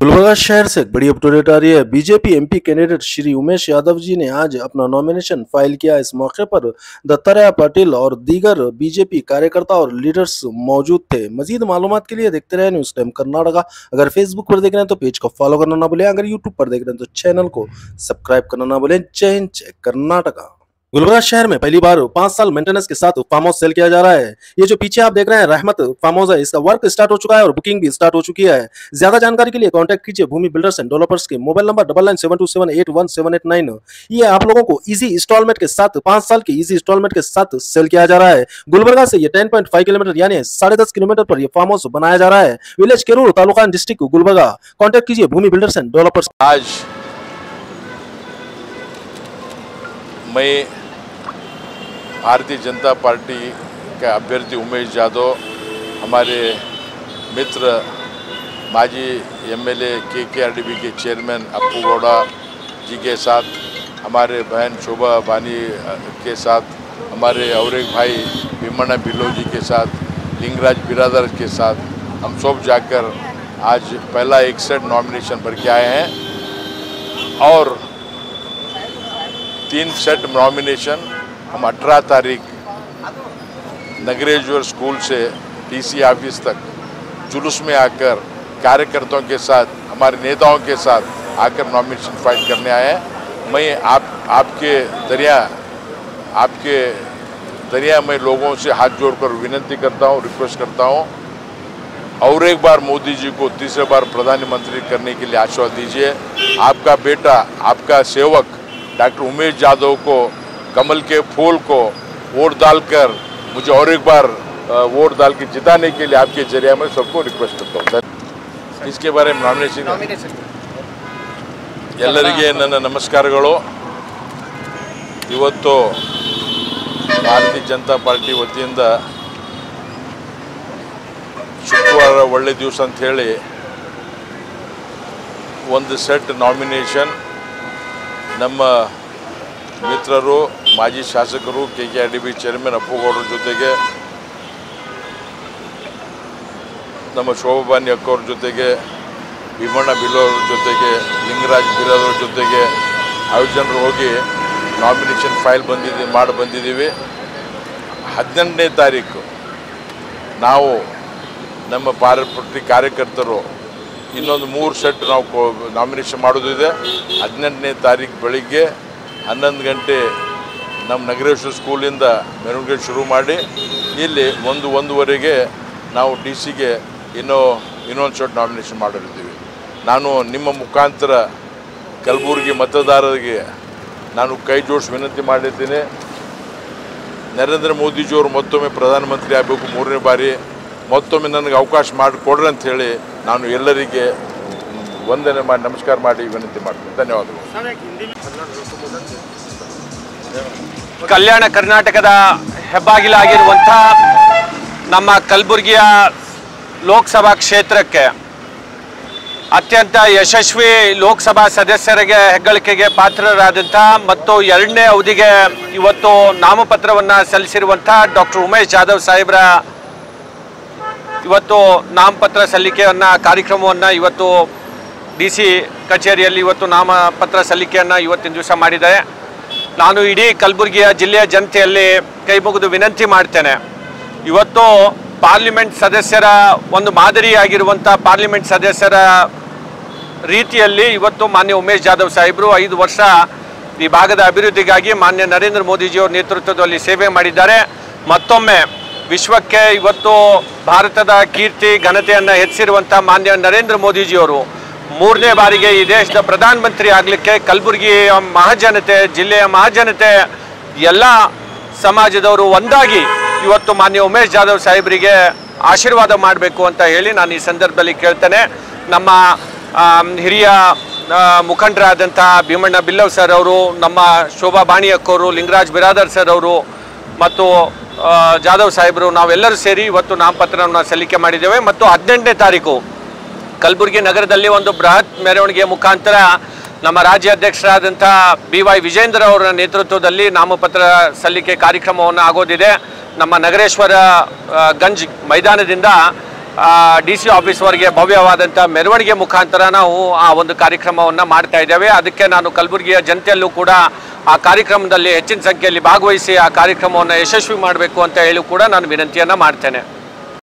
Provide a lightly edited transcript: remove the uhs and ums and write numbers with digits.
गुलबर्गा शहर से एक बड़ी अपडेट आ रही है। BJP MP candidate Shri Umesh Yadav ji ने आज अपना नॉमिनेशन फाइल किया। इस मौके पर दत्तात्रेय पाटिल और दीगर बीजेपी कार्यकर्ता और लीडर्स मौजूद थे। मजीद मालूमात के लिए देखते रहे न्यूज़ टाइम कर्नाटका। अगर फेसबुक पर देख रहे हैं तो पेज को फॉलो करना ना भूलें। अगर यूट्यूब पर देख रहे हैं तो चैनल को सब्सक्राइब करना ना भूलें। जय हिंद, जय कर्नाटका। गुलबर्गा शहर में पहली बार 5 साल मेंटेनेंस के साथ फार्म हाउस सेल किया जा रहा है। ये जो पीछे आप देख रहे हैं रहमत फार्म हाउस है, इसका वर्क स्टार्ट हो चुका है और बुकिंग भी स्टार्ट हो चुकी है। ज्यादा जानकारी के लिए कांटेक्ट कीजिए भूमि बिल्डर्स एंड डेवलपर्स के मोबाइल नंबर 9972781789। ये आप लोगों को इजी इंस्टॉलमेंट के साथ 5 साल की इजी इंस्टॉलमेंट के साथ सेल किया जा रहा है। गुलबर्गा से ये 10.5 किलोमीटर यानी 10.5 किलोमीटर पर यह फार्म हाउस बनाया जा रहा है। Village केरूर, taluka district Gulbarga. Contact कीजिए भूमि बिल्डर्स एंड डेवलपर्स। आज मैं भारतीय जनता पार्टी का अभ्यर्थी उमेश यादव, हमारे मित्र माजी एमएलए केकेआरडीबी के चेयरमैन अप्पू गौड़ा जी के साथ, हमारे बहन शोभा बानी के साथ, हमारे और एक भाई भीमण्णा बिल्लो जी के साथ, लिंगराज बिरादर के साथ हम सब जाकर आज पहला एक सेट नॉमिनेशन भर के आए हैं और 3 सेट नॉमिनेशन हम 18 तारीख नगरेश्वर स्कूल से डीसी ऑफिस तक जुलूस में आकर कार्यकर्ताओं के साथ, हमारे नेताओं के साथ आकर नॉमिनेशन फाइल करने आए हैं। मैं आपके दरिया में लोगों से हाथ जोड़कर विनती करता हूं, रिक्वेस्ट करता हूं, और एक बार मोदी जी को तीसरे बार प्रधानमंत्री करने के लिए आशीर्वाद दीजिए। आपका बेटा, आपका सेवक डॉक्टर उमेश यादव को, कमल के फूल को वोट डालकर मुझे और एक बार वोट डाल के जिताने के लिए आपके जरिए मैं सबको रिक्वेस्ट करता हूँ। इसके बारे में नॉमिनेशन ಎಲ್ಲರಿಗೆ ನನ್ನ ನಮಸ್ಕಾರಗಳು। ಇವತ್ತು ಭಾರತೀಯ ಜನತಾ ಪಾರ್ಟಿ ವತಿಯಿಂದ ಶುಕ್ರವಾರ ಒಳ್ಳೆ ದಿವಸ ಅಂತ ಹೇಳಿ ಒಂದು ಸೆಟ್ ನಾಮಿನೇಷನ್ ನಮ್ಮ ಮಿತ್ರರು, ಮಾಜಿ ಶಾಸಕರು, ಕೆಕೆಆರ್ಡಿಬಿ ಚೇರ್ಮನ್ ಅಪ್ಪು ಗೌಡರ ಜೊತೆಗೆ, ನಮ್ಮ ಶೋಭಾಬಾನಿ ಅಕ್ಕವ್ರ ಜೊತೆಗೆ, ಭೀಮಣ್ಣ ಬಿಲ್ಲೋರ ಜೊತೆಗೆ, ಲಿಂಗರಾಜ್ ಬಿರಾದವ್ರ ಜೊತೆಗೆ 5 ಜನರು ಹೋಗಿ ನಾಮಿನೇಷನ್ ಫೈಲ್ ಬಂದಿದ್ದೀವಿ। 18ನೇ ತಾರೀಕು ನಾವು ನಮ್ಮ ಪಾರ್ಟಿ ಕಾರ್ಯಕರ್ತರು ಇನ್ನೊಂದು 3 ಸೆಟ್ ನಾವು ನಾಮಿನೇಷನ್ ಮಾಡೋದಿದೆ। 18ನೇ ತಾರೀಕು ಬೆಳಿಗ್ಗೆ 11 ಗಂಟೆ ನಮ್ಮ ನಗರೇಶ್ವರ ಸ್ಕೂಲಿಂದ ಮೆರವಣಿಗೆ ಶುರು ಮಾಡಿ ಇಲ್ಲಿ 1-1:30ಗೆ ನಾವು ಡಿಸಿಗೆ ಇನ್ನೊಂದು ಸೆಟ್ ನಾಮಿನೇಷನ್ ಮಾಡಿರ್ತೀವಿ। ನಾನು ನಿಮ್ಮ ಮುಖಾಂತರ ಕಲಬುರಗಿ ಮತದಾರರಿಗೆ ನಾನು ಕೈ ಜೋಡಿಸಿ ವಿನಂತಿ ಮಾಡಿದ್ದೀನಿ, ನರೇಂದ್ರ ಮೋದಿಜಿಯವರು ಮತ್ತೊಮ್ಮೆ ಪ್ರಧಾನಮಂತ್ರಿ ಆಗಬೇಕು 3ನೇ ಬಾರಿ, ಮತ್ತೊಮ್ಮೆ ನನಗೆ ಅವಕಾಶ ಮಾಡಿಕೊಡ್ರಿ ಅಂತ ಹೇಳಿ ನಾನು ಎಲ್ಲರಿಗೆ ವಂದನೆ ಮಾಡಿ ನಮಸ್ಕಾರ ಮಾಡಿ ವಿನಂತಿ ಮಾಡ್ತೀನಿ। ಧನ್ಯವಾದಗಳು। ಕಲ್ಯಾಣ ಕರ್ನಾಟಕದ ಹೆಬ್ಬಾಗಿಲಾಗಿರುವಂಥ ನಮ್ಮ ಕಲಬುರಗಿಯ ಲೋಕಸಭಾ ಕ್ಷೇತ್ರಕ್ಕೆ ಅತ್ಯಂತ ಯಶಸ್ವಿ ಲೋಕಸಭಾ ಸದಸ್ಯರಿಗೆ ಹೆಗ್ಗಳಿಕೆಗೆ ಪಾತ್ರರಾದಂಥ ಮತ್ತು 2ನೇ ಅವಧಿಗೆ ಇವತ್ತು ನಾಮಪತ್ರವನ್ನು ಸಲ್ಲಿಸಿರುವಂಥ ಡಾಕ್ಟರ್ ಉಮೇಶ್ ಯಾದವ್ ಸಾಹೇಬ್ರ ಇವತ್ತು ನಾಮಪತ್ರ ಸಲ್ಲಿಕೆಯನ್ನು ಕಾರ್ಯಕ್ರಮವನ್ನು ಇವತ್ತು DC ಕಚೇರಿಯಲ್ಲಿ ಇವತ್ತು ನಾಮಪತ್ರ ಸಲ್ಲಿಕೆಯನ್ನು ಇವತ್ತಿನ ದಿವಸ ಮಾಡಿದ್ದಾರೆ। ನಾನು ಇಡೀ ಕಲಬುರಗಿಯ ಜಿಲ್ಲೆಯ ಜನತೆಯಲ್ಲಿ ಕೈ ಮುಗಿದು ವಿನಂತಿ ಮಾಡ್ತೇನೆ, ಇವತ್ತು ಪಾರ್ಲಿಮೆಂಟ್ ಸದಸ್ಯರ ಒಂದು ಮಾದರಿಯಾಗಿರುವಂಥ ಪಾರ್ಲಿಮೆಂಟ್ ಸದಸ್ಯರ ರೀತಿಯಲ್ಲಿ ಇವತ್ತು ಮಾನ್ಯ ಉಮೇಶ್ ಯಾದವ್ ಸಾಹೇಬರು 5 ವರ್ಷ ಈ ಭಾಗದ ಅಭಿವೃದ್ಧಿಗಾಗಿ ಮಾನ್ಯ ನರೇಂದ್ರ ಮೋದಿಜಿಯವರ ನೇತೃತ್ವದಲ್ಲಿ ಸೇವೆ ಮಾಡಿದ್ದಾರೆ। ಮತ್ತೊಮ್ಮೆ ವಿಶ್ವಕ್ಕೆ ಇವತ್ತು ಭಾರತದ ಕೀರ್ತಿ ಘನತೆಯನ್ನು ಹೆಚ್ಚಿರುವಂಥ ಮಾನ್ಯ ನರೇಂದ್ರ ಮೋದಿಜಿಯವರು 3ನೇ ಬಾರಿಗೆ ಈ ದೇಶದ ಪ್ರಧಾನಮಂತ್ರಿ ಆಗಲಿಕ್ಕೆ ಕಲಬುರಗಿಯ ಮಹಾಜನತೆ, ಜಿಲ್ಲೆಯ ಮಹಾಜನತೆ, ಎಲ್ಲ ಸಮಾಜದವರು ಒಂದಾಗಿ ಇವತ್ತು ಮಾನ್ಯ ಉಮೇಶ್ ಯಾದವ್ ಸಾಹೇಬರಿಗೆ ಆಶೀರ್ವಾದ ಮಾಡಬೇಕು ಅಂತ ಹೇಳಿ ನಾನು ಈ ಸಂದರ್ಭದಲ್ಲಿ ಕೇಳ್ತೇನೆ। ನಮ್ಮ ಹಿರಿಯ ಮುಖಂಡರಾದಂಥ ಭೀಮಣ್ಣ ಬಿಲ್ಲವ್ ಸರ್ ಅವರು, ನಮ್ಮ ಶೋಭಾ ಬಾಣಿ ಅಕ್ಕವರು, ಲಿಂಗರಾಜ್ ಬಿರಾದರ್ ಸರ್ ಅವರು ಮತ್ತು ಜಾಧವ್ ಸಾಹೇಬರು ನಾವೆಲ್ಲರೂ ಸೇರಿ ಇವತ್ತು ನಾಮಪತ್ರವನ್ನು ಸಲ್ಲಿಕೆ ಮಾಡಿದ್ದೇವೆ ಮತ್ತು 18ನೇ ತಾರೀಕು ಕಲಬುರಗಿ ನಗರದಲ್ಲಿ ಒಂದು ಬೃಹತ್ ಮೆರವಣಿಗೆ ಮುಖಾಂತರ ನಮ್ಮ ರಾಜ್ಯ ಅಧ್ಯಕ್ಷರಾದಂಥ BY ವಿಜೇಂದ್ರ ಅವರ ನೇತೃತ್ವದಲ್ಲಿ ನಾಮಪತ್ರ ಸಲ್ಲಿಕೆ ಕಾರ್ಯಕ್ರಮವನ್ನು ಆಗೋದಿದೆ। ನಮ್ಮ ನಗರೇಶ್ವರ ಗಂಜ್ ಮೈದಾನದಿಂದ DC ಆಫೀಸ್ವರೆಗೆ ಭವ್ಯವಾದಂಥ ಮೆರವಣಿಗೆ ಮುಖಾಂತರ ನಾವು ಆ ಒಂದು ಕಾರ್ಯಕ್ರಮವನ್ನು ಮಾಡ್ತಾ ಇದ್ದೇವೆ. ಅದಕ್ಕೆ ನಾನು ಕಲಬುರಗಿಯ ಜನತೆಯಲ್ಲೂ ಕೂಡ ಆ ಕಾರ್ಯಕ್ರಮದಲ್ಲಿ ಹೆಚ್ಚಿನ ಸಂಖ್ಯೆಯಲ್ಲಿ ಭಾಗವಹಿಸಿ ಆ ಕಾರ್ಯಕ್ರಮವನ್ನು ಯಶಸ್ವಿ ಮಾಡಬೇಕು ಅಂತ ಹೇಳಿ ಕೂಡ ನಾನು ವಿನಂತಿಯನ್ನು ಮಾಡ್ತೇನೆ.